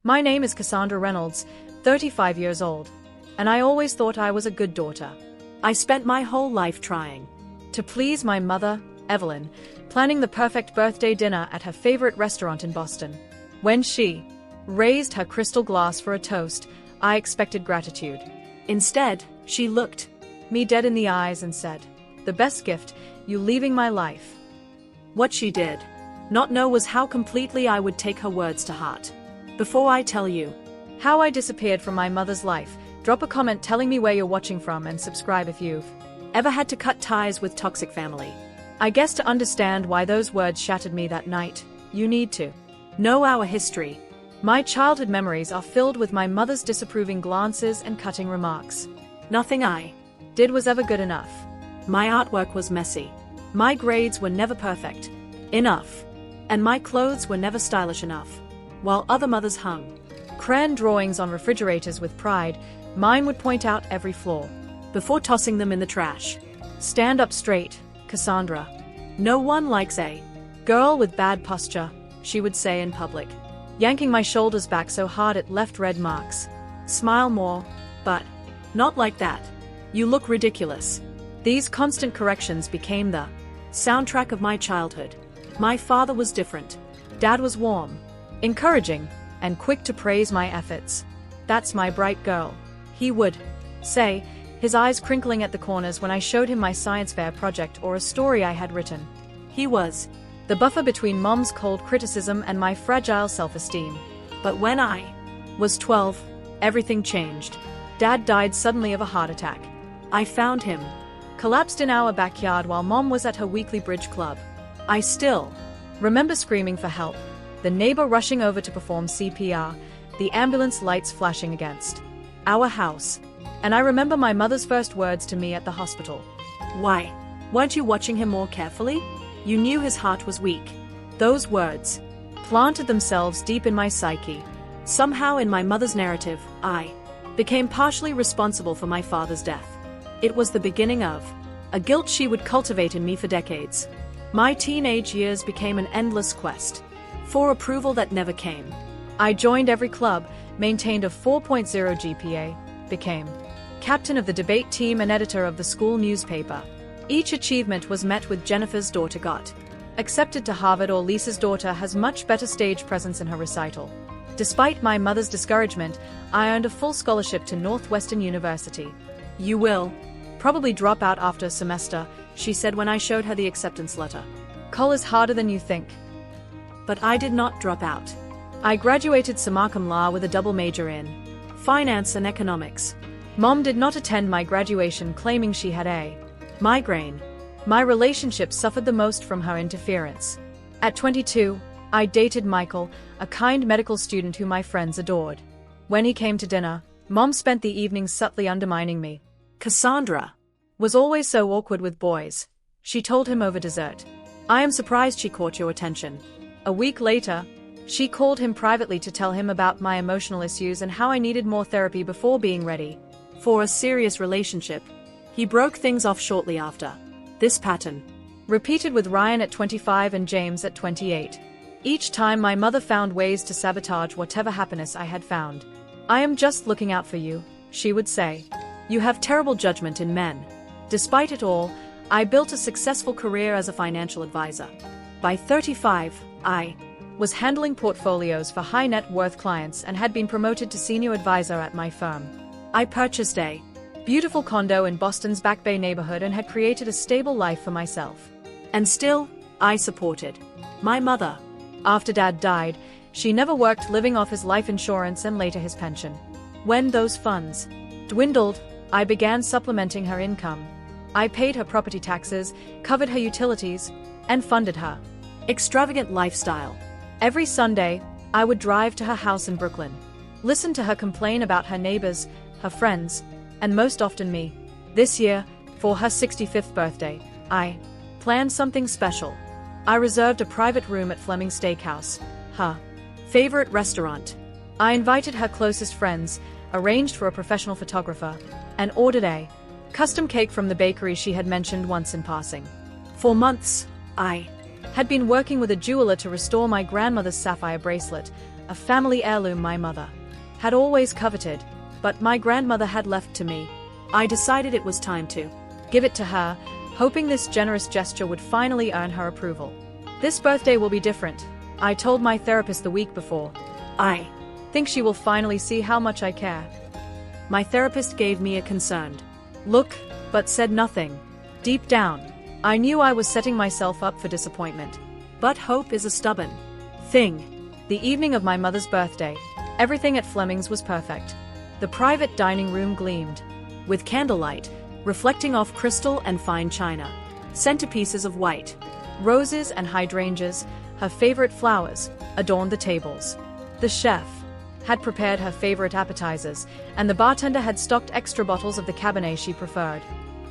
My name is Cassandra Reynolds, 35 years old, and I always thought I was a good daughter. I spent my whole life trying to please my mother, Evelyn, planning the perfect birthday dinner at her favorite restaurant in Boston. When she raised her crystal glass for a toast, I expected gratitude. Instead, she looked me dead in the eyes and said, "The best gift, you leaving my life." What she did not know was how completely I would take her words to heart. Before I tell you how I disappeared from my mother's life, drop a comment telling me where you're watching from and subscribe if you've ever had to cut ties with toxic family. I guess to understand why those words shattered me that night, you need to know our history. My childhood memories are filled with my mother's disapproving glances and cutting remarks. Nothing I did was ever good enough. My artwork was messy. My grades were never perfect enough. And my clothes were never stylish enough. While other mothers hung crayon drawings on refrigerators with pride, mine would point out every flaw before tossing them in the trash. Stand up straight, Cassandra. No one likes a girl with bad posture, she would say in public, yanking my shoulders back so hard it left red marks. Smile more, but not like that. You look ridiculous. These constant corrections became the soundtrack of my childhood. My father was different. Dad was warm, encouraging, and quick to praise my efforts. "That's my bright girl," he would say, his eyes crinkling at the corners when I showed him my science fair project or a story I had written. He was the buffer between Mom's cold criticism and my fragile self-esteem. But when I was 12, everything changed. Dad died suddenly of a heart attack. I found him collapsed in our backyard while Mom was at her weekly bridge club. I still remember screaming for help, the neighbor rushing over to perform CPR, the ambulance lights flashing against our house. And I remember my mother's first words to me at the hospital. "Why weren't you watching him more carefully? You knew his heart was weak." Those words planted themselves deep in my psyche. Somehow in my mother's narrative, I became partially responsible for my father's death. It was the beginning of a guilt she would cultivate in me for decades. My teenage years became an endless quest for approval that never came. I joined every club, maintained a 4.0 GPA, became captain of the debate team and editor of the school newspaper. Each achievement was met with Jennifer's daughter got accepted to Harvard, or Lisa's daughter has much better stage presence in her recital. Despite my mother's discouragement, I earned a full scholarship to Northwestern University. "You will probably drop out after a semester," she said when I showed her the acceptance letter. "College is harder than you think." But I did not drop out. I graduated summa cum laude with a double major in finance and economics. Mom did not attend my graduation, claiming she had a migraine. My relationship suffered the most from her interference. At 22, I dated Michael, a kind medical student who my friends adored. When he came to dinner, Mom spent the evenings subtly undermining me. "Cassandra was always so awkward with boys," she told him over dessert. "I am surprised she caught your attention." A week later, she called him privately to tell him about my emotional issues and how I needed more therapy before being ready for a serious relationship. He broke things off shortly after. This pattern repeated with Ryan at 25 and James at 28. Each time my mother found ways to sabotage whatever happiness I had found. "I am just looking out for you," she would say. "You have terrible judgment in men." Despite it all, I built a successful career as a financial advisor. By 35, I was handling portfolios for high net worth clients and had been promoted to senior advisor at my firm. I purchased a beautiful condo in Boston's Back Bay neighborhood and had created a stable life for myself. And still, I supported my mother. After Dad died, she never worked, living off his life insurance and later his pension. When those funds dwindled, I began supplementing her income. I paid her property taxes, covered her utilities, and funded her extravagant lifestyle. Every Sunday, I would drive to her house in Brooklyn, listen to her complain about her neighbors, her friends, and most often me. This year, for her 65th birthday, I planned something special. I reserved a private room at Fleming Steakhouse, her favorite restaurant. I invited her closest friends, arranged for a professional photographer, and ordered a custom cake from the bakery she had mentioned once in passing. For months, I had been working with a jeweler to restore my grandmother's sapphire bracelet, a family heirloom my mother had always coveted, but my grandmother had left to me. I decided it was time to give it to her, hoping this generous gesture would finally earn her approval. This birthday will be different, I told my therapist the week before. I think she will finally see how much I care. My therapist gave me a concerned look, but said nothing. Deep down, I knew I was setting myself up for disappointment. But hope is a stubborn thing. The evening of my mother's birthday, everything at Fleming's was perfect. The private dining room gleamed with candlelight, reflecting off crystal and fine china. Centerpieces of white roses and hydrangeas, her favorite flowers, adorned the tables. The chef had prepared her favorite appetizers, and the bartender had stocked extra bottles of the Cabernet she preferred.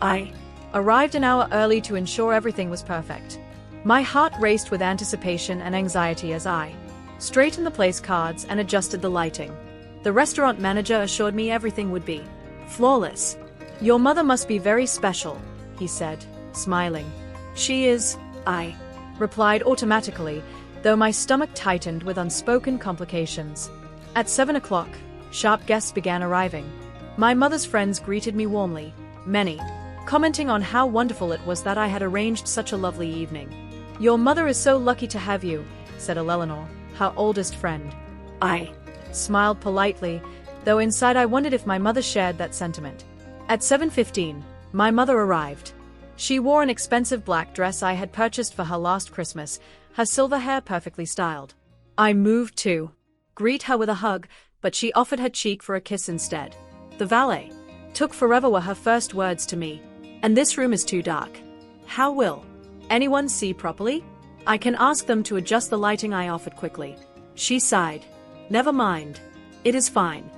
I arrived an hour early to ensure everything was perfect. My heart raced with anticipation and anxiety as I straightened the place cards and adjusted the lighting. The restaurant manager assured me everything would be flawless. "Your mother must be very special," he said, smiling. "She is," I replied automatically, though my stomach tightened with unspoken complications. At 7 o'clock, sharp guests began arriving. My mother's friends greeted me warmly, many commenting on how wonderful it was that I had arranged such a lovely evening. "Your mother is so lucky to have you," said Eleanor, her oldest friend. I smiled politely, though inside I wondered if my mother shared that sentiment. At 7:15, my mother arrived. She wore an expensive black dress I had purchased for her last Christmas, her silver hair perfectly styled. I moved to greet her with a hug, but she offered her cheek for a kiss instead. "The valet took forever," were her first words to me. "And this room is too dark. How will anyone see properly? I can ask them to adjust the lighting," I offered quickly. She sighed. "Never mind. It is fine.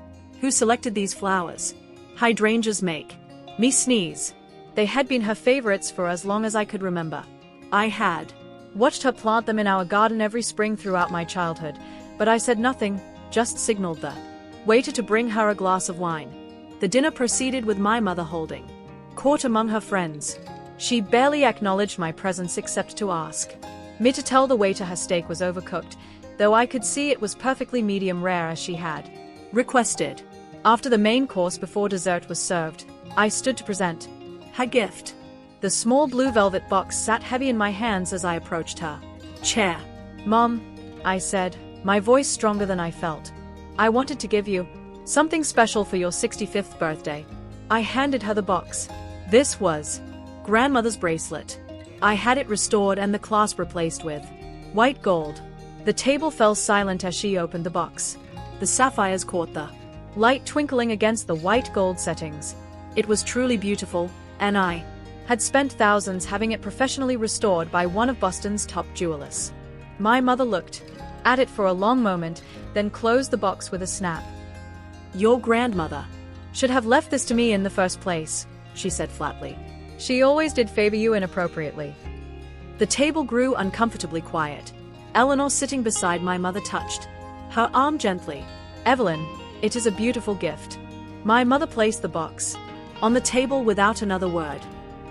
Who selected these flowers? Hydrangeas make me sneeze." They had been her favorites for as long as I could remember. I had watched her plant them in our garden every spring throughout my childhood, but I said nothing, just signaled the waiter to bring her a glass of wine. The dinner proceeded with my mother holding court among her friends. She barely acknowledged my presence except to ask me to tell the waiter her steak was overcooked, though I could see it was perfectly medium rare as she had requested. After the main course before dessert was served, I stood to present her gift. The small blue velvet box sat heavy in my hands as I approached her chair. "Mom," I said, my voice stronger than I felt, "I wanted to give you something special for your 65th birthday." I handed her the box. This was grandmother's bracelet. I had it restored and the clasp replaced with white gold. The table fell silent as she opened the box. The sapphires caught the light twinkling against the white gold settings. It was truly beautiful, and I had spent thousands having it professionally restored by one of Boston's top jewelers. My mother looked at it for a long moment, then closed the box with a snap. "Your grandmother should have left this to me in the first place," she said flatly. "She always did favor you inappropriately." The table grew uncomfortably quiet. Eleanor, sitting beside my mother, touched her arm gently. "Evelyn, it is a beautiful gift." My mother placed the box on the table without another word.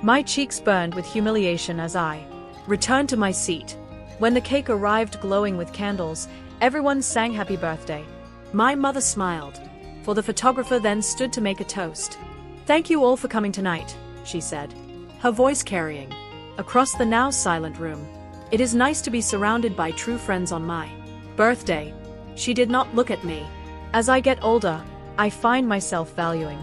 My cheeks burned with humiliation as I returned to my seat. When the cake arrived glowing with candles, everyone sang happy birthday. My mother smiled, for the photographer then stood to make a toast. "Thank you all for coming tonight," she said, her voice carrying across the now silent room. "It is nice to be surrounded by true friends on my birthday." She did not look at me. As I get older, I find myself valuing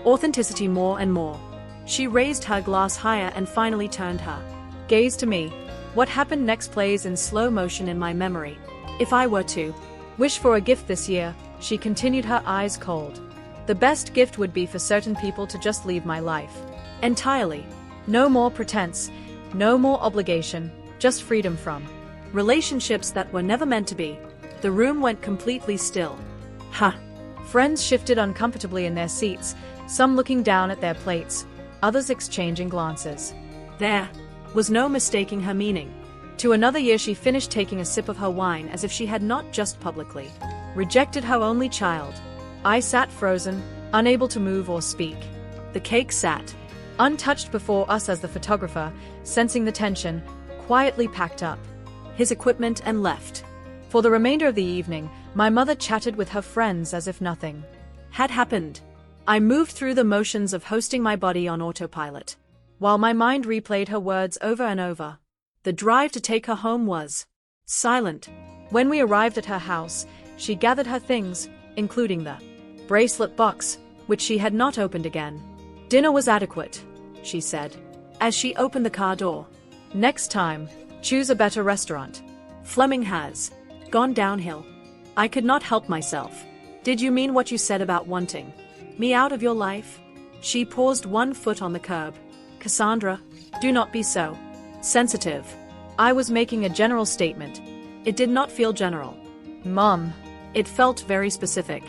authenticity more and more. She raised her glass higher and finally turned her gaze to me. What happened next plays in slow motion in my memory. "If I were to wish for a gift this year," she continued, her eyes cold, "the best gift would be for certain people to just leave my life entirely. No more pretense, no more obligation, just freedom from relationships that were never meant to be." The room went completely still. "Huh." Friends shifted uncomfortably in their seats, some looking down at their plates, others exchanging glances. There was no mistaking her meaning. To another year she finished taking a sip of her wine as if she had not just publicly rejected her only child. I sat frozen, unable to move or speak. The cake sat untouched before us as the photographer, sensing the tension, quietly packed up his equipment and left. For the remainder of the evening, My mother chatted with her friends as if nothing had happened. I moved through the motions of hosting my body on autopilot, while my mind replayed her words over and over. The drive to take her home was silent. When we arrived at her house, she gathered her things, including the bracelet box, which she had not opened again. "Dinner was adequate," she said, as she opened the car door. "Next time, choose a better restaurant. Fleming has gone downhill." I could not help myself. "Did you mean what you said about wanting me out of your life?" She paused 1 foot on the curb. "Cassandra, do not be so sensitive. I was making a general statement. It did not feel general." "Mom, it felt very specific."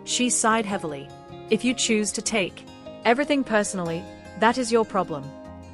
She sighed heavily. "If you choose to take everything personally, that is your problem.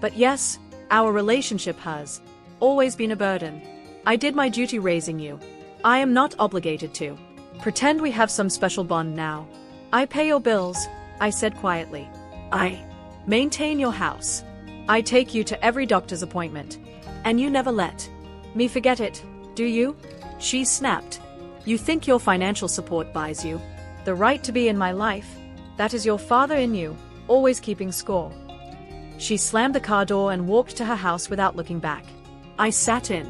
But yes, our relationship has always been a burden. I did my duty raising you. I am not obligated to pretend we have some special bond now. I pay your bills," I said quietly. "I maintain your house. I take you to every doctor's appointment. And you never let me forget it, do you?" She snapped. "You think your financial support buys you the right to be in my life? That is your father in you, always keeping score." She slammed the car door and walked to her house without looking back. I sat in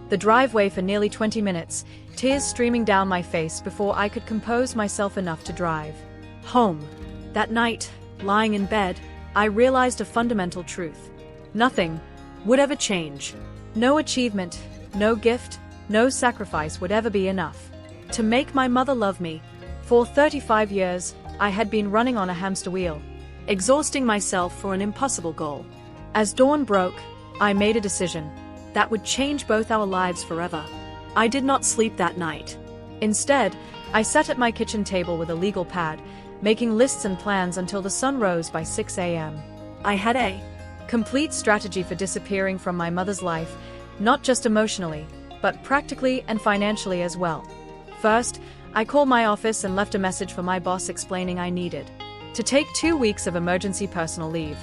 the driveway for nearly 20 minutes, tears streaming down my face before I could compose myself enough to drive home. That night, lying in bed, I realized a fundamental truth. Nothing would ever change. No achievement, no gift, no sacrifice would ever be enough to make my mother love me. For 35 years, I had been running on a hamster wheel, exhausting myself for an impossible goal. As dawn broke, I made a decision that would change both our lives forever. I did not sleep that night. Instead, I sat at my kitchen table with a legal pad, making lists and plans until the sun rose by 6 a.m. I had a complete strategy for disappearing from my mother's life, not just emotionally, but practically and financially as well. First, I called my office and left a message for my boss explaining I needed to take 2 weeks of emergency personal leave.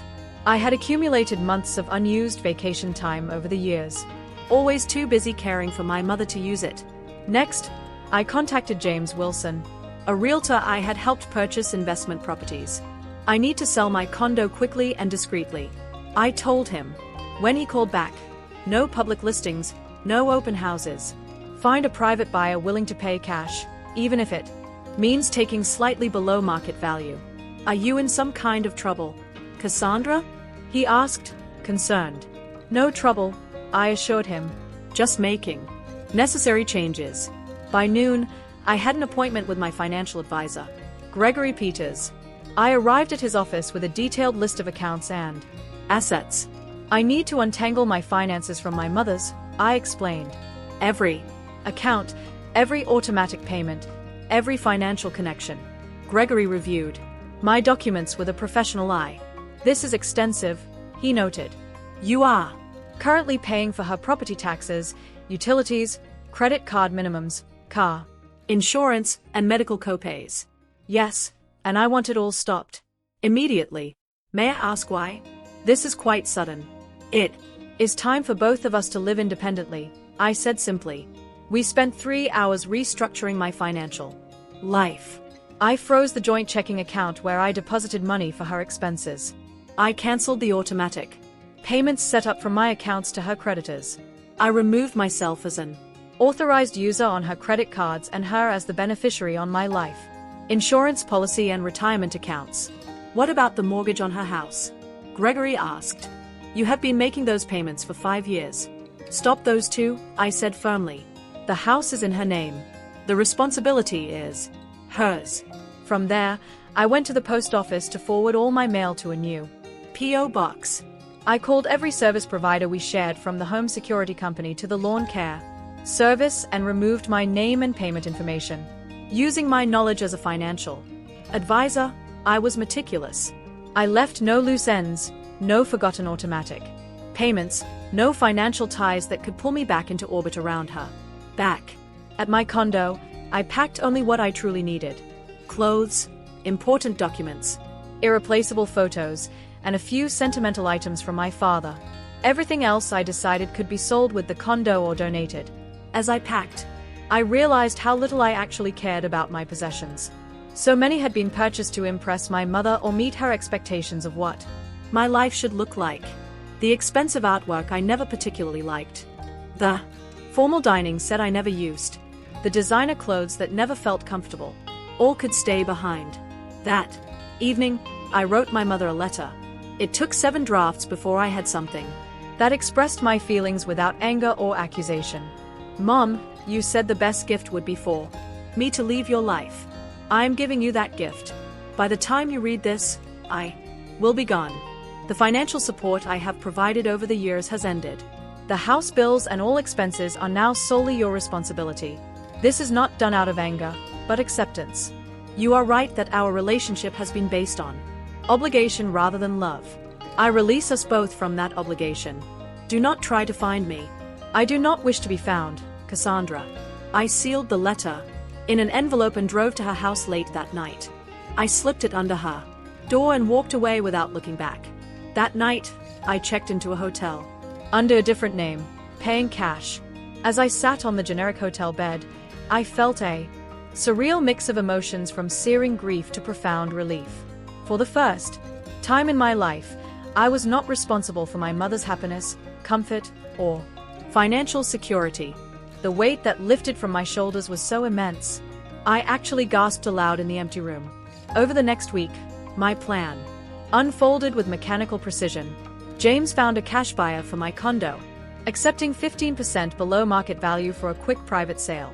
I had accumulated months of unused vacation time over the years, always too busy caring for my mother to use it. Next, I contacted James Wilson, a realtor I had helped purchase investment properties. "I need to sell my condo quickly and discreetly," I told him. When he called back, "No public listings, no open houses. Find a private buyer willing to pay cash, even if it means taking slightly below market value." "Are you in some kind of trouble, Cassandra?" he asked, concerned. "No trouble," I assured him. "Just making necessary changes." By noon, I had an appointment with my financial advisor, Gregory Peters. I arrived at his office with a detailed list of accounts and assets. "I need to untangle my finances from my mother's," I explained. "Every account, every automatic payment, every financial connection." Gregory reviewed my documents with a professional eye. "This is extensive," he noted. "You are currently paying for her property taxes, utilities, credit card minimums, car insurance, and medical copays." "Yes, and I want it all stopped immediately." "May I ask why?" "This is quite sudden. It is time for both of us to live independently," I said simply. We spent 3 hours restructuring my financial life. I froze the joint checking account where I deposited money for her expenses. I canceled the automatic payments set up from my accounts to her creditors. I removed myself as an authorized user on her credit cards and her as the beneficiary on my life insurance policy and retirement accounts. "What about the mortgage on her house?" Gregory asked. "You have been making those payments for 5 years. Stop those too," I said firmly. "The house is in her name. The responsibility is hers." From there, I went to the post office to forward all my mail to a new P.O. box. I called every service provider we shared, from the home security company to the lawn care service, and removed my name and payment information. Using my knowledge as a financial advisor, I was meticulous. I left no loose ends, no forgotten automatic payments, no financial ties that could pull me back into orbit around her. Back at my condo, I packed only what I truly needed: clothes, important documents, irreplaceable photos, and a few sentimental items from my father. Everything else I decided could be sold with the condo or donated. As I packed I realized how little I actually cared about my possessions. So many had been purchased to impress my mother or meet her expectations of what my life should look like. The expensive artwork I never particularly liked. The formal dining set I never used. The designer clothes that never felt comfortable. All could stay behind. That evening, I wrote my mother a letter. It took 7 drafts before I had something that expressed my feelings without anger or accusation. Mom, you said the best gift would be for me to leave your life. I am giving you that gift. By the time you read this, I will be gone. The financial support I have provided over the years has ended. The house bills and all expenses are now solely your responsibility. This is not done out of anger, but acceptance. You are right that our relationship has been based on obligation rather than love. I release us both from that obligation. Do not try to find me. I do not wish to be found, Cassandra. I sealed the letter in an envelope and drove to her house late that night. I slipped it under her door and walked away without looking back. That night, I checked into a hotel under a different name, paying cash. As I sat on the generic hotel bed, I felt a surreal mix of emotions from searing grief to profound relief. For the first time in my life, I was not responsible for my mother's happiness, comfort, or financial security. The weight that lifted from my shoulders was so immense. I actually gasped aloud in the empty room. Over the next week, my plan unfolded with mechanical precision. James found a cash buyer for my condo, accepting 15% below market value for a quick private sale.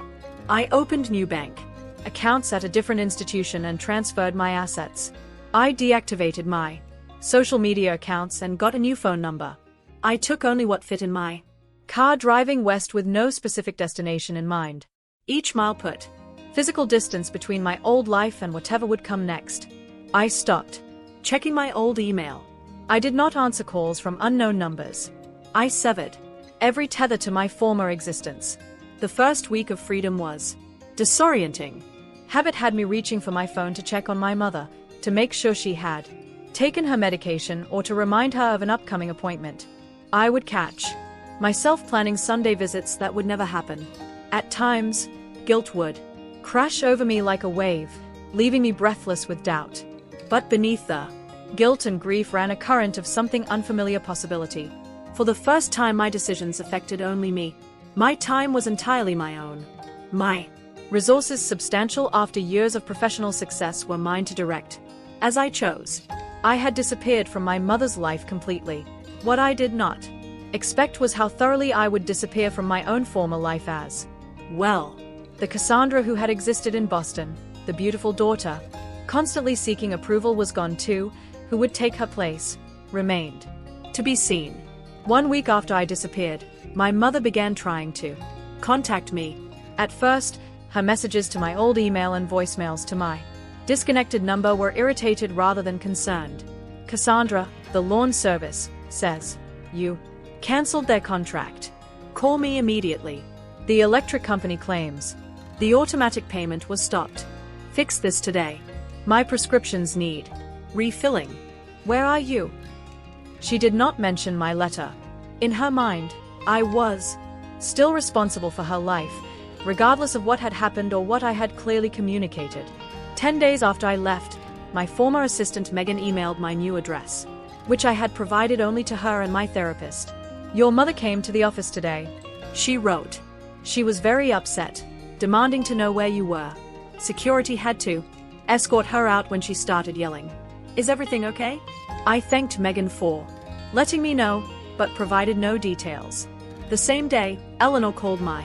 I opened new bank accounts at a different institution and transferred my assets. I deactivated my social media accounts and got a new phone number. I took only what fit in my car, driving west with no specific destination in mind. Each mile put physical distance between my old life and whatever would come next. I stopped checking my old email. I did not answer calls from unknown numbers. I severed every tether to my former existence. The first week of freedom was disorienting. Habit had me reaching for my phone to check on my mother, to make sure she had taken her medication or to remind her of an upcoming appointment. I would catch myself planning Sunday visits that would never happen. At times, guilt would crash over me like a wave, leaving me breathless with doubt. But beneath the guilt and grief ran a current of something unfamiliar possibility. For the first time, my decisions affected only me. My time was entirely my own. My resources, substantial after years of professional success, were mine to direct as I chose. I had disappeared from my mother's life completely. What I did not expect was how thoroughly I would disappear from my own former life as well. The Cassandra who had existed in Boston, the beautiful daughter, constantly seeking approval, was gone too. Who would take her place remained to be seen. 1 week after I disappeared, my mother began trying to contact me. At first, her messages to my old email and voicemails to my disconnected number were irritated rather than concerned. Cassandra, the lawn service, says you canceled their contract. Call me immediately. The electric company claims the automatic payment was stopped. Fix this today. My prescriptions need refilling. Where are you? She did not mention my letter. In her mind, I was still responsible for her life, regardless of what had happened or what I had clearly communicated. 10 days after I left, my former assistant Megan emailed my new address, which I had provided only to her and my therapist. Your mother came to the office today, she wrote. She was very upset, demanding to know where you were. Security had to escort her out when she started yelling. Is everything okay? I thanked Megan for letting me know, but provided no details. The same day, Eleanor called my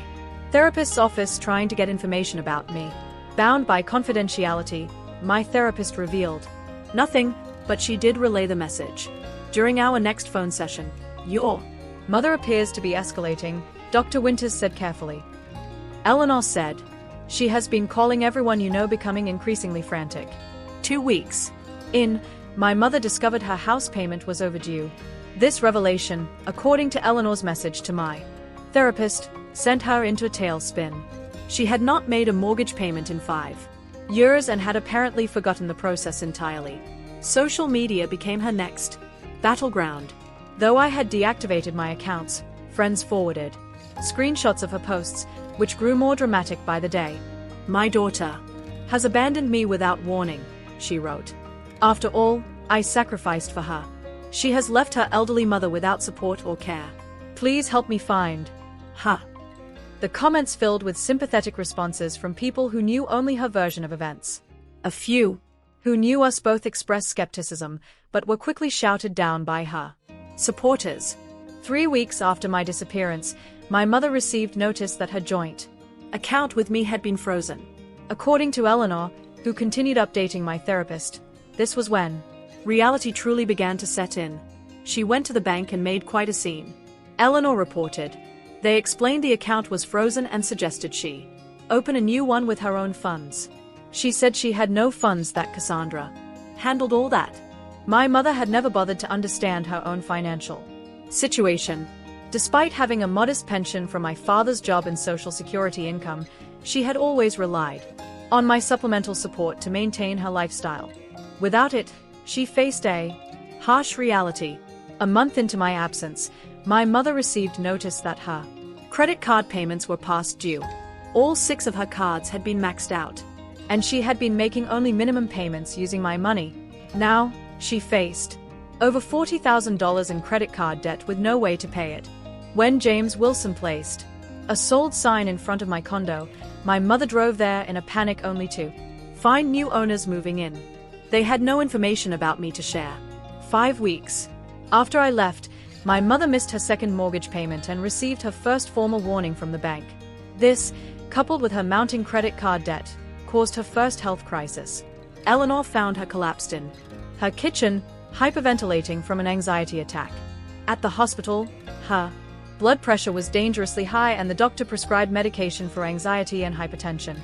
therapist's office trying to get information about me. Bound by confidentiality, my therapist revealed nothing, but she did relay the message. During our next phone session, your mother appears to be escalating, Dr. Winters said carefully. Eleanor said, she has been calling everyone you know, becoming increasingly frantic. 2 weeks in, my mother discovered her house payment was overdue. This revelation, according to Eleanor's message to my therapist, sent her into a tailspin. She had not made a mortgage payment in 5 years and had apparently forgotten the process entirely. Social media became her next battleground. Though I had deactivated my accounts, friends forwarded screenshots of her posts, which grew more dramatic by the day. "My daughter has abandoned me without warning," she wrote. "After all I sacrificed for her, she has left her elderly mother without support or care. Please help me find her." The comments filled with sympathetic responses from people who knew only her version of events. A few who knew us both expressed skepticism, but were quickly shouted down by her supporters. 3 weeks after my disappearance, my mother received notice that her joint account with me had been frozen. According to Eleanor, who continued updating my therapist, this was when reality truly began to set in. "She went to the bank and made quite a scene," Eleanor reported. "They explained the account was frozen and suggested she open a new one with her own funds. She said she had no funds, that Cassandra handled all that." My mother had never bothered to understand her own financial situation. Despite having a modest pension from my father's job and Social Security income, she had always relied on my supplemental support to maintain her lifestyle. Without it, she faced a harsh reality. A month into my absence, my mother received notice that her credit card payments were past due. All 6 of her cards had been maxed out, and she had been making only minimum payments using my money. Now, she faced over $40,000 in credit card debt with no way to pay it. When James Wilson placed a sold sign in front of my condo, my mother drove there in a panic only to find new owners moving in. They had no information about me to share. 5 weeks after I left, my mother missed her second mortgage payment and received her first formal warning from the bank. This, coupled with her mounting credit card debt, caused her first health crisis. Eleanor found her collapsed in her kitchen, hyperventilating from an anxiety attack. At the hospital, her blood pressure was dangerously high and the doctor prescribed medication for anxiety and hypertension.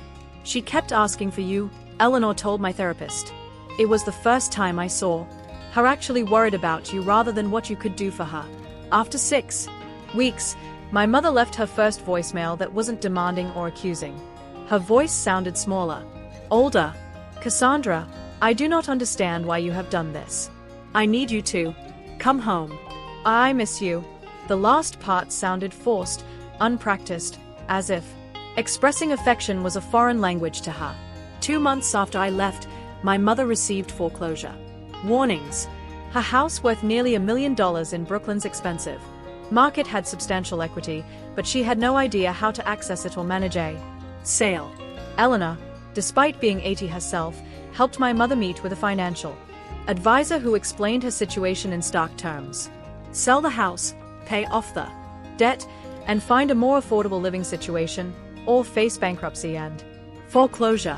"She kept asking for you," Eleanor told my therapist. "It was the first time I saw her actually worried about you rather than what you could do for her." After 6 weeks, my mother left her first voicemail that wasn't demanding or accusing. Her voice sounded smaller, older. "Cassandra, I do not understand why you have done this. I need you to come home. I miss you." The last part sounded forced, unpracticed, as if expressing affection was a foreign language to her. 2 months after I left, my mother received foreclosure warnings. Her house, worth nearly $1 million in Brooklyn's expensive market, had substantial equity, but she had no idea how to access it or manage a sale. Eleanor, despite being 80 herself, helped my mother meet with a financial advisor who explained her situation in stark terms. Sell the house, pay off the debt, and find a more affordable living situation, or face bankruptcy and foreclosure.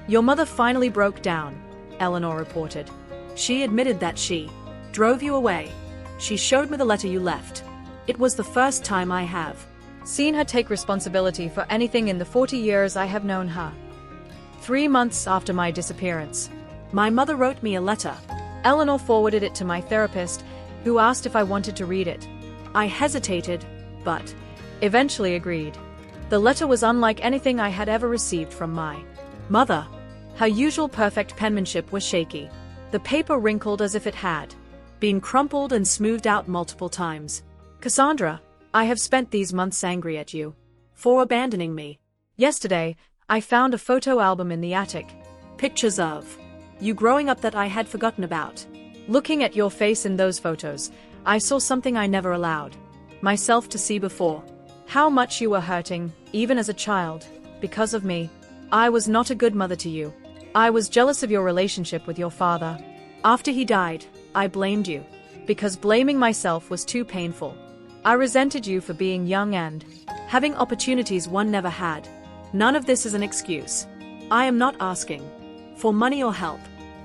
"Your mother finally broke down," Eleanor reported. "She admitted that she drove you away. She showed me the letter you left. It was the first time I have seen her take responsibility for anything in the 40 years I have known her." 3 months after my disappearance, my mother wrote me a letter. Eleanor forwarded it to my therapist, who asked if I wanted to read it. I hesitated, but eventually agreed. The letter was unlike anything I had ever received from my mother. Her usual perfect penmanship was shaky. The paper wrinkled as if it had been crumpled and smoothed out multiple times. "Cassandra, I have spent these months angry at you for abandoning me. Yesterday, I found a photo album in the attic. Pictures of you growing up that I had forgotten about. Looking at your face in those photos, I saw something I never allowed myself to see before. How much you were hurting, even as a child, because of me. I was not a good mother to you. I was jealous of your relationship with your father. After he died, I blamed you, because blaming myself was too painful. I resented you for being young and having opportunities one never had. None of this is an excuse. I am not asking for money or help.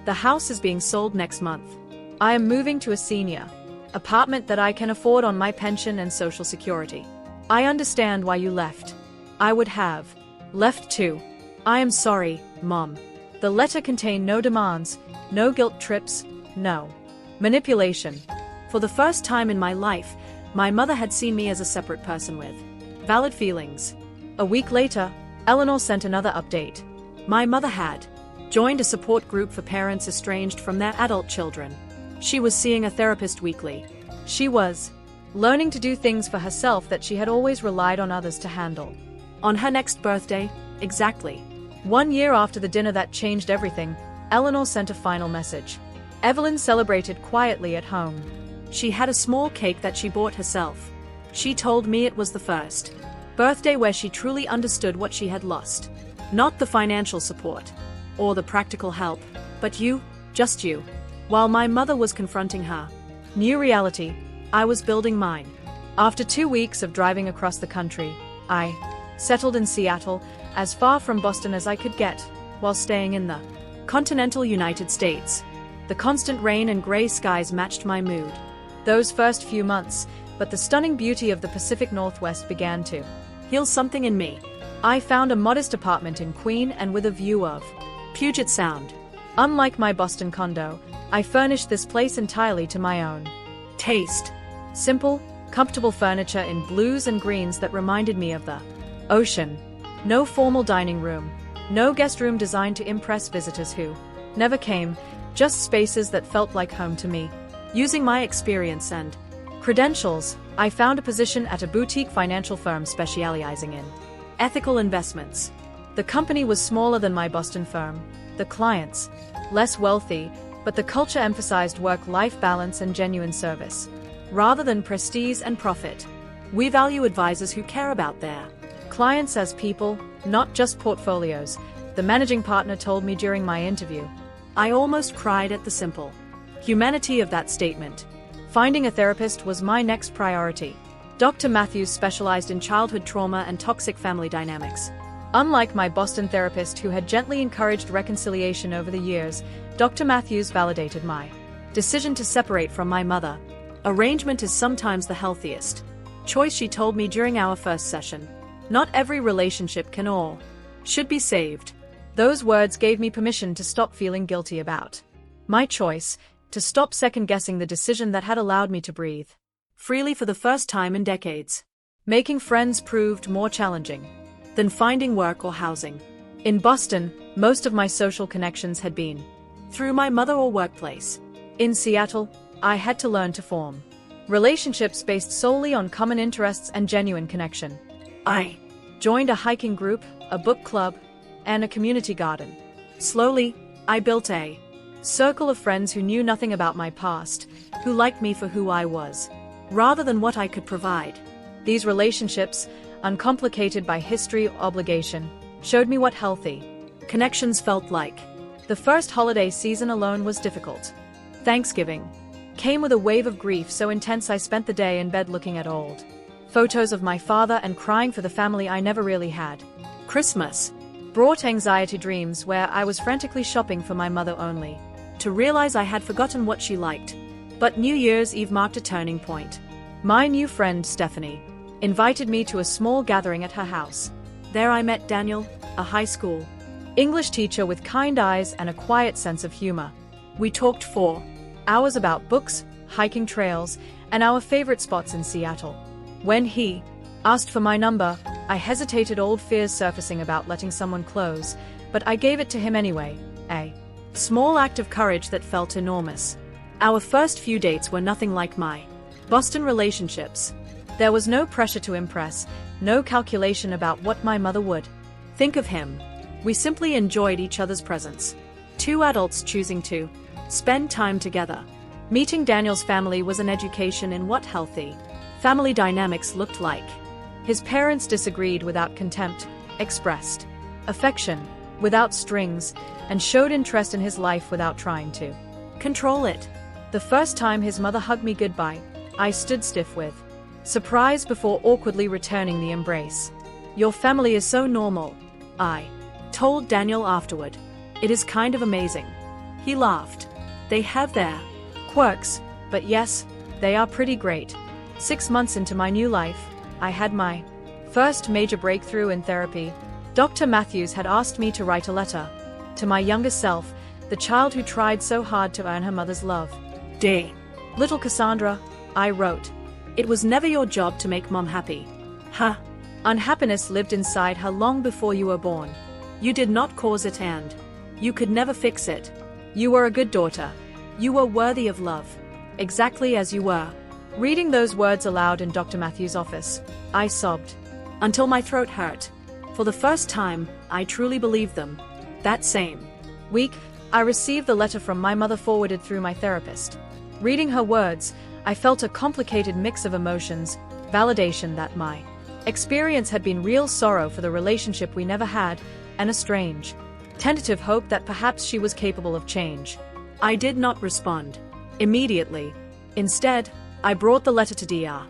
The house is being sold next month. I am moving to a senior apartment that I can afford on my pension and Social Security. I understand why you left. I would have left too. I am sorry, Mom." The letter contained no demands, no guilt trips, no manipulation. For the first time in my life, my mother had seen me as a separate person with valid feelings. A week later, Eleanor sent another update. My mother had joined a support group for parents estranged from their adult children. She was seeing a therapist weekly. She was learning to do things for herself that she had always relied on others to handle. On her next birthday, exactly 1 year after the dinner that changed everything, Eleanor sent a final message. Evelyn celebrated quietly at home. She had a small cake that she bought herself. She told me it was the first birthday where she truly understood what she had lost. Not the financial support or the practical help, but you, just you. While my mother was confronting her new reality, I was building mine. After 2 weeks of driving across the country, I settled in Seattle, as far from Boston as I could get, while staying in the continental United States. The constant rain and gray skies matched my mood those first few months, but the stunning beauty of the Pacific Northwest began to heal something in me. I found a modest apartment in Queen and with a view of Puget Sound. Unlike my Boston condo, I furnished this place entirely to my own taste. Simple, comfortable furniture in blues and greens that reminded me of the ocean. No formal dining room, no guest room designed to impress visitors who never came, just spaces that felt like home to me. Using my experience and credentials, I found a position at a boutique financial firm specializing in ethical investments. The company was smaller than my Boston firm, the clients less wealthy, but the culture emphasized work-life balance and genuine service, rather than prestige and profit. We value advisors who care about their clients as people, not just portfolios, the managing partner told me during my interview. I almost cried at the simple humanity of that statement. Finding a therapist was my next priority. Dr. Matthews specialized in childhood trauma and toxic family dynamics. Unlike my Boston therapist who had gently encouraged reconciliation over the years, Dr. Matthews validated my decision to separate from my mother. Arrangement is sometimes the healthiest choice, she told me during our first session. Not every relationship can or should be saved. Those words gave me permission to stop feeling guilty about my choice, to stop second-guessing the decision that had allowed me to breathe freely for the first time in decades. Making friends proved more challenging than finding work or housing. In Boston, most of my social connections had been through my mother or workplace. In Seattle, I had to learn to form relationships based solely on common interests and genuine connection. I joined a hiking group, a book club, and a community garden. Slowly, I built a circle of friends who knew nothing about my past, who liked me for who I was, rather than what I could provide. These relationships, uncomplicated by history or obligation, showed me what healthy connections felt like. The first holiday season alone was difficult. Thanksgiving came with a wave of grief so intense I spent the day in bed looking at old photos of my father and crying for the family I never really had. Christmas brought anxiety dreams where I was frantically shopping for my mother only to realize I had forgotten what she liked. But New Year's Eve marked a turning point. My new friend Stephanie invited me to a small gathering at her house. There I met Daniel, a high school English teacher with kind eyes and a quiet sense of humor. We talked for hours about books, hiking trails, and our favorite spots in Seattle. When he asked for my number, I hesitated, old fears surfacing about letting someone close, but I gave it to him anyway, a small act of courage that felt enormous. Our first few dates were nothing like my Boston relationships. There was no pressure to impress, no calculation about what my mother would think of him. We simply enjoyed each other's presence. Two adults choosing to spend time together. Meeting Daniel's family was an education in what healthy family dynamics looked like. His parents disagreed without contempt, expressed affection without strings, and showed interest in his life without trying to control it. The first time his mother hugged me goodbye, I stood stiff with surprise before awkwardly returning the embrace. Your family is so normal, I told Daniel afterward. It is kind of amazing. He laughed. They have their quirks, but yes, they are pretty great. 6 months into my new life, I had my first major breakthrough in therapy. Dr. Matthews had asked me to write a letter to my younger self, the child who tried so hard to earn her mother's love. Dear little Cassandra, I wrote, it was never your job to make mom happy. Unhappiness lived inside her long before you were born. You did not cause it and you could never fix it. You were a good daughter. You were worthy of love. Exactly as you were. Reading those words aloud in Dr. Matthews' office, I sobbed until my throat hurt. For the first time, I truly believed them. That same week, I received the letter from my mother forwarded through my therapist. Reading her words, I felt a complicated mix of emotions, validation that my experience had been real sorrow for the relationship we never had, and a strange, tentative hope that perhaps she was capable of change. I did not respond immediately. Instead, I brought the letter to Dr.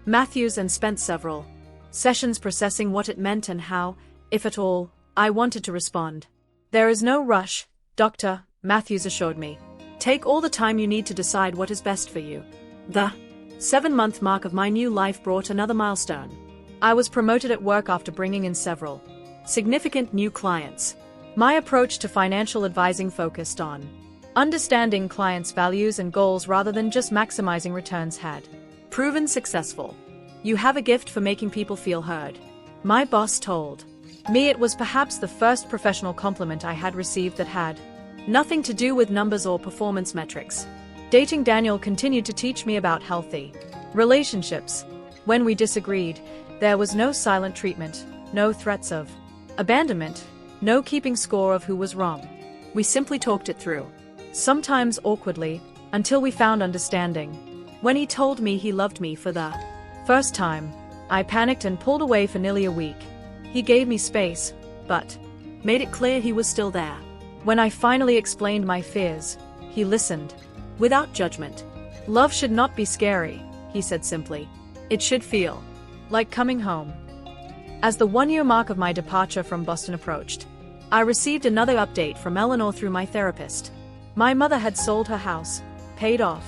Matthews and spent several sessions processing what it meant and how, if at all, I wanted to respond. There is no rush, Dr. Matthews assured me. Take all the time you need to decide what is best for you. The 7-month mark of my new life brought another milestone. I was promoted at work after bringing in several significant new clients. My approach to financial advising focused on understanding clients' values and goals rather than just maximizing returns had proven successful. You have a gift for making people feel heard. My boss told me it was perhaps the first professional compliment I had received that had nothing to do with numbers or performance metrics. Dating Daniel continued to teach me about healthy relationships. When we disagreed, there was no silent treatment, no threats of abandonment, no keeping score of who was wrong. We simply talked it through, sometimes awkwardly, until we found understanding. When he told me he loved me for the first time, I panicked and pulled away for nearly a week. He gave me space, but made it clear he was still there. When I finally explained my fears, he listened, without judgment. Love should not be scary, he said simply. It should feel like coming home. As the 1-year mark of my departure from Boston approached, I received another update from Eleanor through my therapist. My mother had sold her house, paid off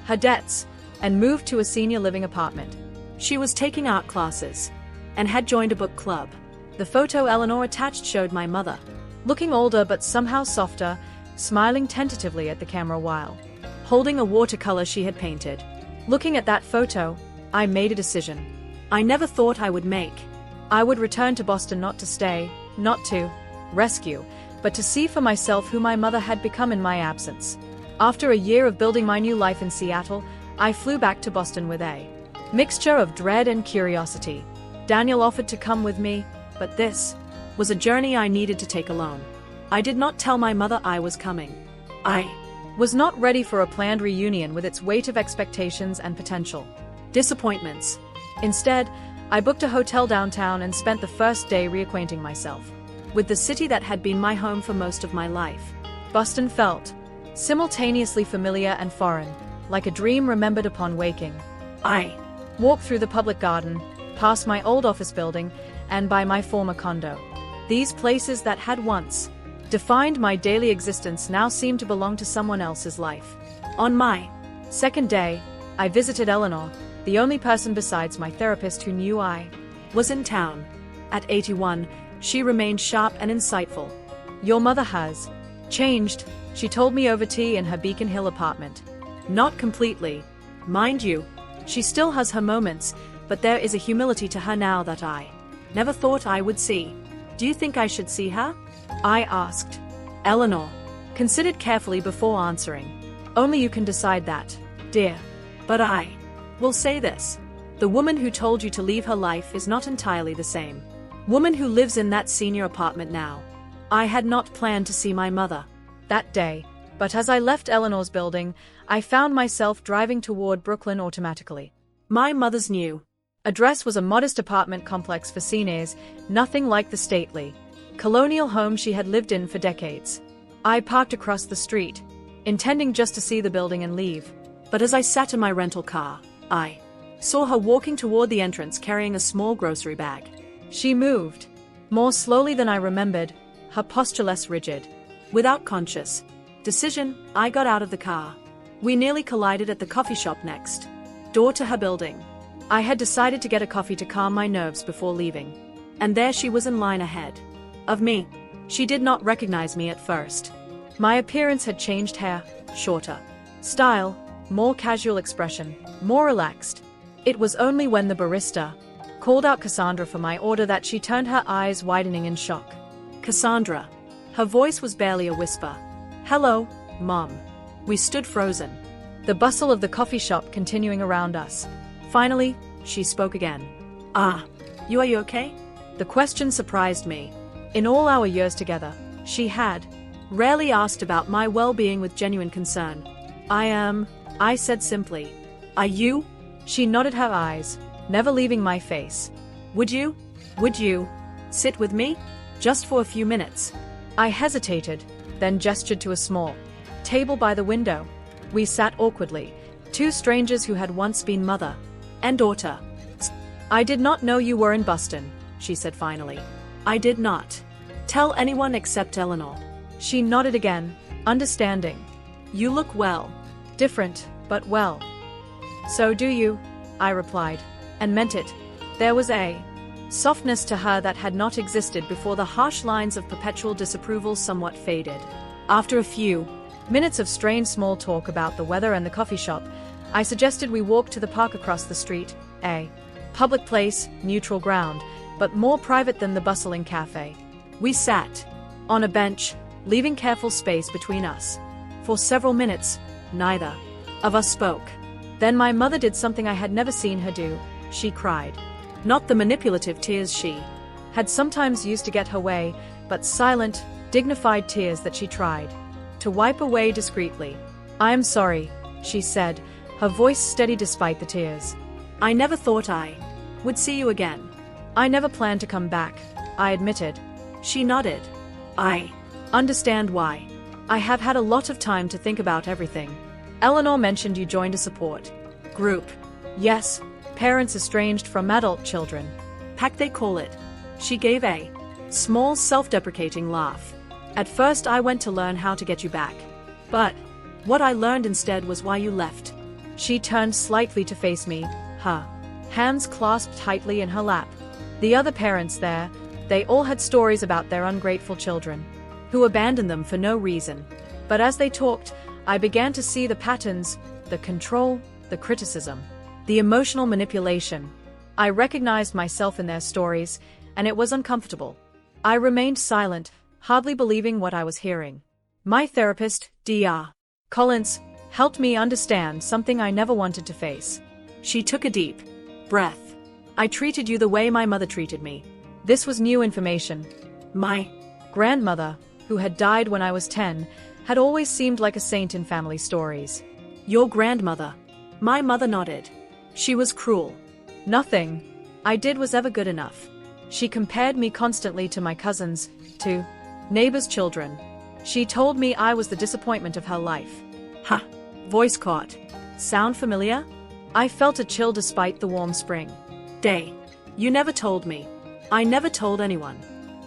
her debts, and moved to a senior living apartment. She was taking art classes and had joined a book club. The photo Eleanor attached showed my mother, looking older but somehow softer, smiling tentatively at the camera while holding a watercolor she had painted. Looking at that photo, I made a decision I never thought I would make. I would return to Boston not to stay, not to rescue, but to see for myself who my mother had become in my absence. After a year of building my new life in Seattle, I flew back to Boston with a mixture of dread and curiosity. Daniel offered to come with me, but this was a journey I needed to take alone. I did not tell my mother I was coming. I was not ready for a planned reunion with its weight of expectations and potential disappointments. Instead, I booked a hotel downtown and spent the first day reacquainting myself with the city that had been my home for most of my life. Boston felt simultaneously familiar and foreign, like a dream remembered upon waking. I walked through the public garden, past my old office building, and by my former condo. These places that had once defined my daily existence now seemed to belong to someone else's life. On my second day, I visited Eleanor, the only person besides my therapist who knew I was in town. At 81, she remained sharp and insightful. Your mother has changed, she told me over tea in her Beacon Hill apartment. Not completely. Mind you, she still has her moments, but there is a humility to her now that I never thought I would see. Do you think I should see her? I asked. Eleanor considered carefully before answering. Only you can decide that, dear. But I will say this. The woman who told you to leave her life is not entirely the same woman who lives in that senior apartment now. I had not planned to see my mother that day, but as I left Eleanor's building, I found myself driving toward Brooklyn automatically. My mother's new address was a modest apartment complex for seniors, nothing like the stately colonial home she had lived in for decades. I parked across the street, intending just to see the building and leave. But as I sat in my rental car, I saw her walking toward the entrance carrying a small grocery bag. She moved more slowly than I remembered, her posture less rigid. Without conscious decision, I got out of the car. We nearly collided at the coffee shop next door to her building. I had decided to get a coffee to calm my nerves before leaving. And there she was in line ahead of me. She did not recognize me at first. My appearance had changed: hair, shorter style, more casual expression, more relaxed. It was only when the barista called out Cassandra for my order that she turned, her eyes widening in shock. Cassandra. Her voice was barely a whisper. Hello, Mom. We stood frozen, the bustle of the coffee shop continuing around us. Finally, she spoke again. You okay? The question surprised me. In all our years together, she had rarely asked about my well-being with genuine concern. I said simply. Are you? She nodded her eyes, never leaving my face. Would you sit with me? Just for a few minutes. I hesitated, then gestured to a small table by the window. We sat awkwardly, two strangers who had once been mother and daughter. I did not know you were in Boston, she said finally. I did not tell anyone except Eleanor. She nodded again, understanding. You look well. Different, but well. So do you, I replied, and meant it. There was a softness to her that had not existed before the harsh lines of perpetual disapproval somewhat faded. After a few minutes of strained small talk about the weather and the coffee shop, I suggested we walk to the park across the street, a public place, neutral ground, but more private than the bustling cafe. We sat on a bench, leaving careful space between us. For several minutes, neither of us spoke. Then my mother did something I had never seen her do. She cried. Not the manipulative tears she had sometimes used to get her way, but silent, dignified tears that she tried to wipe away discreetly. I am sorry, she said, her voice steady despite the tears. I never thought I would see you again. I never planned to come back, I admitted. She nodded. I understand why. I have had a lot of time to think about everything. Eleanor mentioned you joined a support group. Yes, parents estranged from adult children. PAC they call it. She gave a small self-deprecating laugh. At first I went to learn how to get you back. But what I learned instead was why you left. She turned slightly to face me, her hands clasped tightly in her lap. The other parents there, they all had stories about their ungrateful children, who abandoned them for no reason. But as they talked, I began to see the patterns, the control, the criticism, the emotional manipulation. I recognized myself in their stories, and it was uncomfortable. I remained silent, hardly believing what I was hearing. My therapist, Dr. Collins, helped me understand something I never wanted to face. She took a deep breath. I treated you the way my mother treated me. This was new information. My grandmother, who had died when I was 10, had always seemed like a saint in family stories. Your grandmother? My mother nodded. She was cruel. Nothing I did was ever good enough. She compared me constantly to my cousins, to neighbors' children. She told me I was the disappointment of her life. Ha! Voice caught. Sound familiar? I felt a chill despite the warm spring day. You never told me. I never told anyone.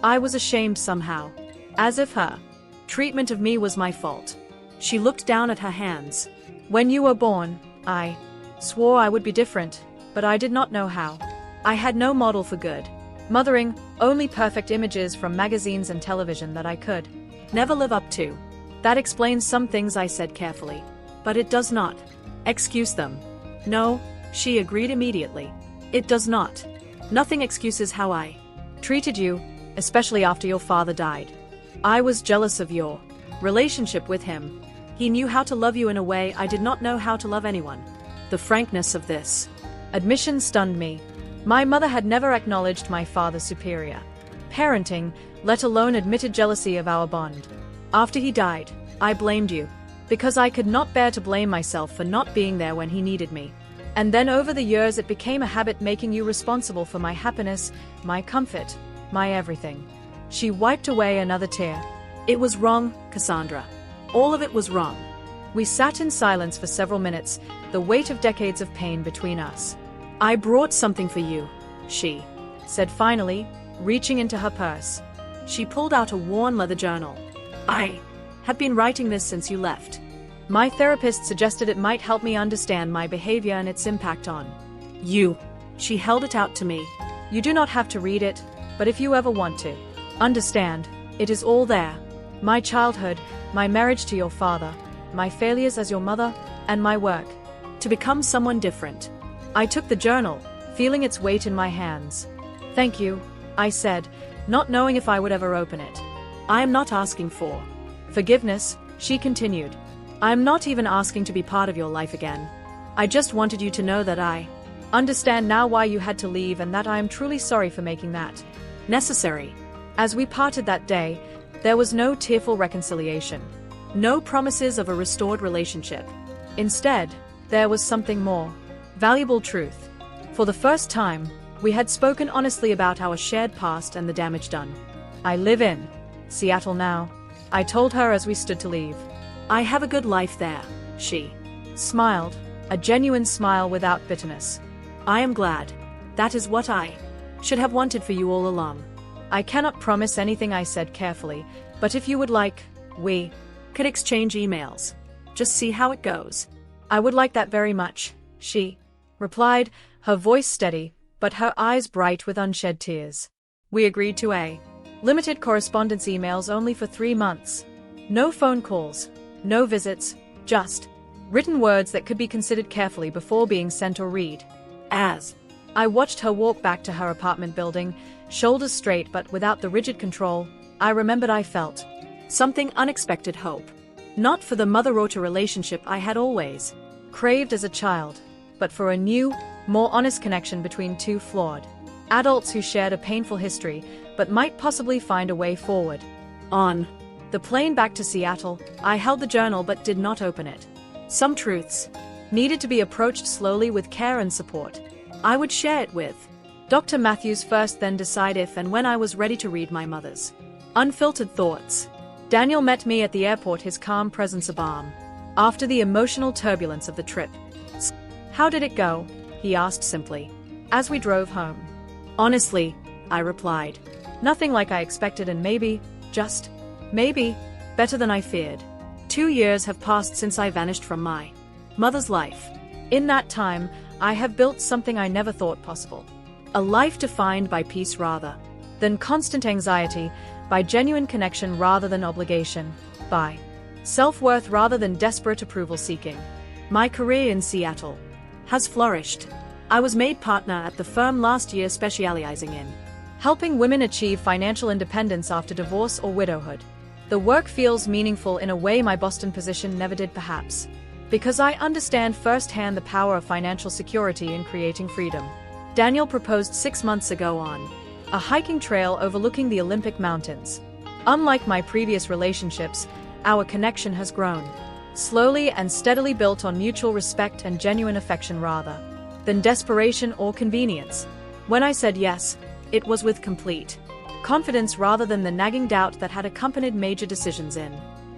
I was ashamed somehow. As if her treatment of me was my fault. She looked down at her hands. When you were born, I swore I would be different, but I did not know how. I had no model for good mothering, only perfect images from magazines and television that I could never live up to. That explains some things, I said carefully. But it does not excuse them. No, she agreed immediately. It does not. Nothing excuses how I treated you, especially after your father died. I was jealous of your relationship with him. He knew how to love you in a way I did not know how to love anyone. The frankness of this admission stunned me. My mother had never acknowledged my father's superior parenting, let alone admitted jealousy of our bond. After he died, I blamed you, because I could not bear to blame myself for not being there when he needed me. And then over the years it became a habit, making you responsible for my happiness, my comfort, my everything. She wiped away another tear. It was wrong, Cassandra. All of it was wrong. We sat in silence for several minutes, the weight of decades of pain between us. I brought something for you, she said finally, reaching into her purse. She pulled out a worn leather journal. I have been writing this since you left. My therapist suggested it might help me understand my behavior and its impact on you. She held it out to me. You do not have to read it, but if you ever want to understand, it is all there. My childhood, my marriage to your father, my failures as your mother, and my work to become someone different. I took the journal, feeling its weight in my hands. Thank you, I said, not knowing if I would ever open it. I am not asking for forgiveness, she continued. I am not even asking to be part of your life again. I just wanted you to know that I understand now why you had to leave, and that I am truly sorry for making that necessary. As we parted that day, there was no tearful reconciliation. No promises of a restored relationship. Instead, there was something more. Valuable truth. For the first time, we had spoken honestly about our shared past and the damage done. I live in Seattle now, I told her as we stood to leave. I have a good life there, she smiled, a genuine smile without bitterness. I am glad. That is what I should have wanted for you all along. I cannot promise anything, I said carefully, but if you would like, we could exchange emails. Just see how it goes. I would like that very much, she replied, her voice steady, but her eyes bright with unshed tears. We agreed to a limited correspondence emails only for 3 months. No phone calls, no visits, just written words that could be considered carefully before being sent or read. As I watched her walk back to her apartment building, shoulders straight but without the rigid control, I remembered I felt something unexpected hope. Not for the mother-daughter relationship I had always craved as a child, but for a new, more honest connection between two flawed adults who shared a painful history, but might possibly find a way forward. On the plane back to Seattle, I held the journal but did not open it. Some truths needed to be approached slowly with care and support. I would share it with Dr. Matthews first, then decide if and when I was ready to read my mother's unfiltered thoughts. Daniel met me at the airport, his calm presence a balm. After the emotional turbulence of the trip. How did it go? He asked simply, as we drove home. Honestly, I replied. Nothing like I expected, and maybe, just maybe, better than I feared. 2 years have passed since I vanished from my mother's life. In that time, I have built something I never thought possible. A life defined by peace rather than constant anxiety, by genuine connection rather than obligation, by self-worth rather than desperate approval seeking. My career in Seattle has flourished. I was made partner at the firm last year, specializing in helping women achieve financial independence after divorce or widowhood. The work feels meaningful in a way my Boston position never did, perhaps because I understand firsthand the power of financial security in creating freedom. Daniel proposed 6 months ago on a hiking trail overlooking the Olympic Mountains. Unlike my previous relationships, our connection has grown, slowly and steadily, built on mutual respect and genuine affection rather than desperation or convenience. When I said yes, it was with complete confidence rather than the nagging doubt that had accompanied major decisions in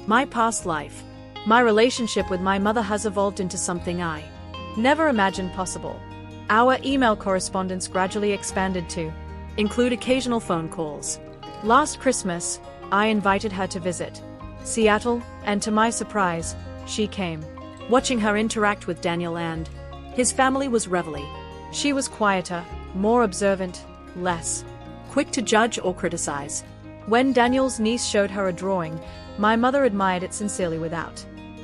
my past life. My relationship with my mother has evolved into something I never imagined possible. Our email correspondence gradually expanded to include occasional phone calls. Last Christmas, I invited her to visit Seattle, and to my surprise, she came. Watching her interact with Daniel and his family was reveille. She was quieter, more observant, less quick to judge or criticize. When Daniel's niece showed her a drawing, my mother admired it sincerely without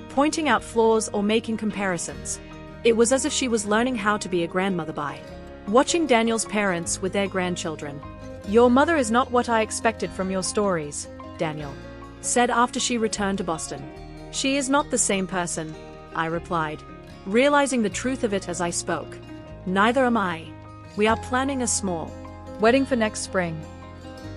pointing out flaws or making comparisons. It was as if she was learning how to be a grandmother by watching Daniel's parents with their grandchildren. Your mother is not what I expected from your stories, Daniel said after she returned to Boston. She is not the same person, I replied, realizing the truth of it as I spoke. Neither am I. We are planning a small wedding for next spring.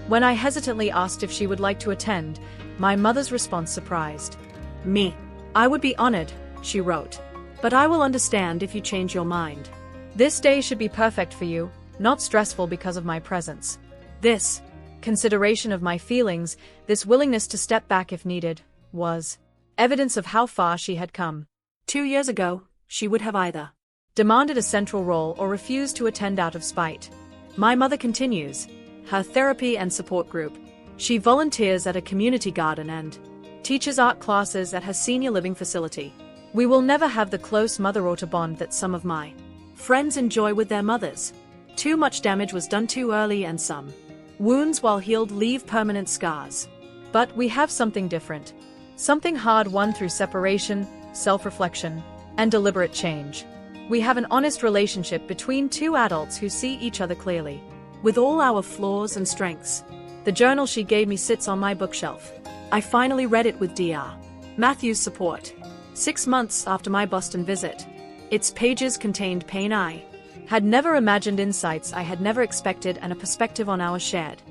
When I hesitantly asked if she would like to attend, my mother's response surprised me. I would be honored, she wrote, but I will understand if you change your mind. This day should be perfect for you, not stressful because of my presence. This consideration of my feelings, this willingness to step back if needed, was evidence of how far she had come. 2 years ago, she would have either demanded a central role or refused to attend out of spite. My mother continues her therapy and support group. She volunteers at a community garden and teaches art classes at her senior living facility. We will never have the close mother-daughter bond that some of my friends enjoy with their mothers. Too much damage was done too early, and some wounds, while healed, leave permanent scars. But we have something different. Something hard-won through separation, self-reflection, and deliberate change. We have an honest relationship between two adults who see each other clearly, with all our flaws and strengths. The journal she gave me sits on my bookshelf. I finally read it with Dr. Matthews' support. 6 months after my Boston visit. Its pages contained pain I had never imagined, insights I had never expected, and a perspective on our shared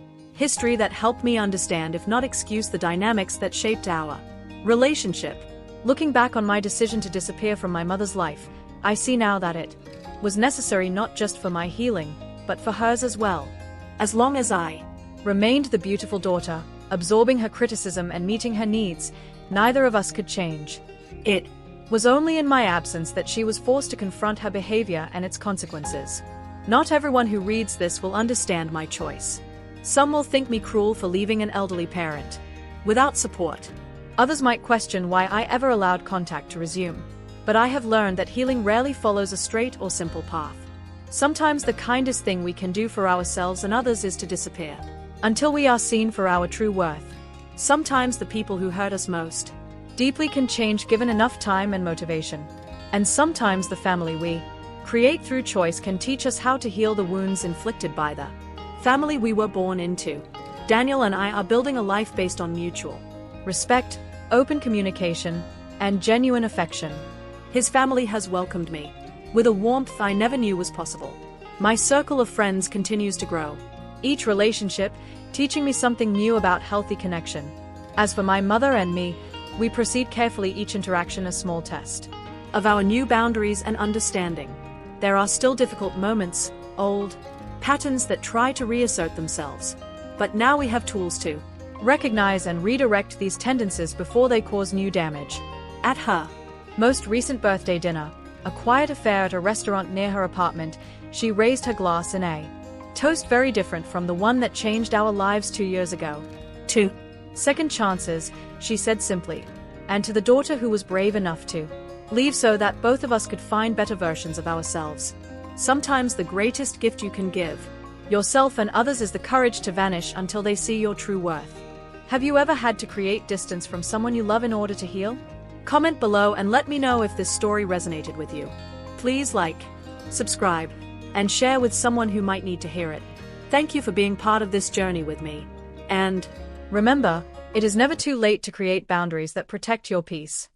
history that helped me understand, if not excuse, the dynamics that shaped our relationship. Looking back on my decision to disappear from my mother's life, I see now that it was necessary not just for my healing, but for hers as well. As long as I remained the beautiful daughter, absorbing her criticism and meeting her needs, neither of us could change. It was only in my absence that she was forced to confront her behavior and its consequences. Not everyone who reads this will understand my choice. Some will think me cruel for leaving an elderly parent without support. Others might question why I ever allowed contact to resume. But I have learned that healing rarely follows a straight or simple path. Sometimes the kindest thing we can do for ourselves and others is to disappear until we are seen for our true worth. Sometimes the people who hurt us most deeply can change given enough time and motivation. And sometimes the family we create through choice can teach us how to heal the wounds inflicted by the family we were born into. Daniel and I are building a life based on mutual respect, open communication, and genuine affection. His family has welcomed me with a warmth I never knew was possible. My circle of friends continues to grow, each relationship teaching me something new about healthy connection. As for my mother and me, we proceed carefully, each interaction a small test of our new boundaries and understanding. There are still difficult moments, old patterns that try to reassert themselves. But now we have tools to recognize and redirect these tendencies before they cause new damage. At her most recent birthday dinner, a quiet affair at a restaurant near her apartment, she raised her glass in a toast very different from the one that changed our lives 2 years ago. 2 second chances, she said simply, and to the daughter who was brave enough to leave so that both of us could find better versions of ourselves. Sometimes the greatest gift you can give yourself and others is the courage to vanish until they see your true worth. Have you ever had to create distance from someone you love in order to heal? Comment below and let me know if this story resonated with you. Please like, subscribe, and share with someone who might need to hear it. Thank you for being part of this journey with me. And remember, it is never too late to create boundaries that protect your peace.